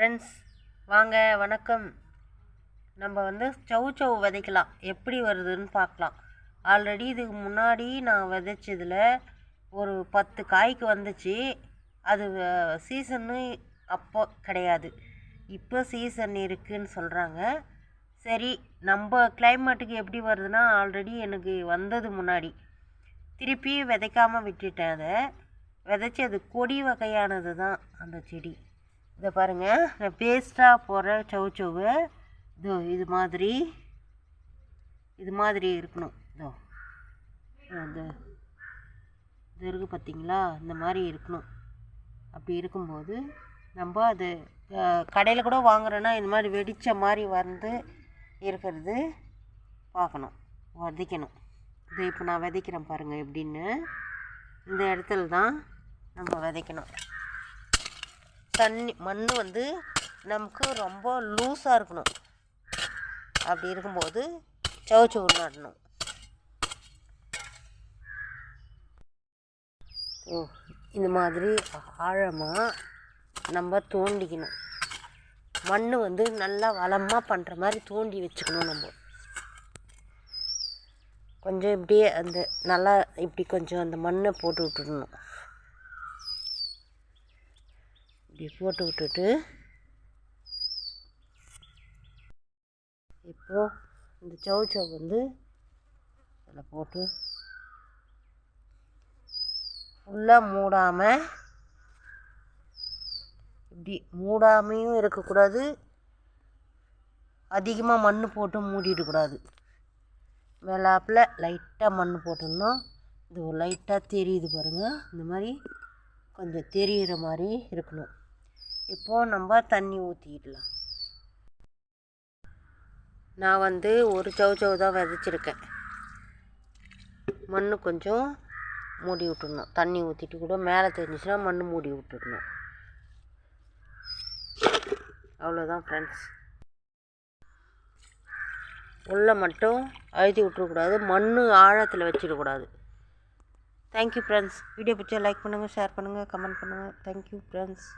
Friends வாங்க வணக்கம். நம்ம வந்து சௌ விதைக்கலாம், எப்படி வருதுன்னு பார்க்கலாம். ஆல்ரெடி இதுக்கு முன்னாடி நான் விதைச்சதில் ஒரு 10 காய்க்கு வந்துச்சு. அது சீசன்னு அப்போ கிடையாது, இப்போ சீசன் இருக்குதுன்னு சொல்கிறாங்க. சரி, நம்ம கிளைமேட்டுக்கு எப்படி வருதுன்னா, ஆல்ரெடி எனக்கு வந்தது முன்னாடி திருப்பி விதைக்காமல் விட்டுட்டேன். அதை விதைச்சி அது கொடி வகையானது தான் அந்த செடி. இதை பாருங்கள், நான் பேஸ்ட்டாக போடுற சௌ இதோ இது மாதிரி இருக்கணும். இதோ இது இருக்குது பார்த்தீங்களா, இந்த மாதிரி இருக்கணும். அப்படி இருக்கும்போது நம்ம அது கடையில் கூட வாங்குறோன்னா இந்த மாதிரி வெடித்த மாதிரி வந்து இருக்கிறது பார்க்கணும், விதைக்கணும். இதை இப்போ நான் விதைக்கிறேன் பாருங்கள் எப்படின்னு. இந்த இடத்துல தான் நம்ம விதைக்கணும். மண் வந்து நமக்கு ரொம்ப லூஸாக இருக்கணும். அப்படி இருக்கும்போது சௌ நடணும். இந்த மாதிரி ஆழமாக நம்ம தோண்டிக்கணும். மண் வந்து நல்லா வளமாக பண்ணுற மாதிரி தோண்டி வச்சுக்கணும். நம்ம கொஞ்சம் இப்படியே அந்த நல்லா இப்படி கொஞ்சம் அந்த மண்ணை போட்டு விட்டுடணும். இப்படி போட்டு விட்டுட்டு இப்போது இந்த சௌ வந்து அதில் போட்டு ஃபுல்லாக மூடாமல், இப்படி மூடாமையும் இருக்கக்கூடாது, அதிகமாக மண் போட்டு மூடிடக்கூடாது. மேலாப்பில் லைட்டாக மண் போட்டோம்னா இது லைட்டாக தெரியுது பாருங்கள். இந்த மாதிரி கொஞ்சம் தெரிகிற மாதிரி இருக்கணும். இப்போது நம்ம தண்ணி ஊற்றிடலாம். நான் வந்து ஒரு சௌ தான் விதைச்சிருக்கேன். மண் கொஞ்சம் மூடி விட்டுடணும். தண்ணி ஊற்றிட்டு கூட மேலே தெரிஞ்சிச்சுன்னா மண் மூடி விட்டுடணும். அவ்வளோதான் ஃப்ரெண்ட்ஸ். உள்ளே மட்டும் அழுத்தி விட்டுறக்கூடாது, மண் ஆழத்தில் வச்சிடக்கூடாது. Thank you friends. வீடியோ பிடிச்சா லைக் பண்ணுங்கள், ஷேர் பண்ணுங்கள், கமெண்ட் பண்ணுங்கள். Thank you friends.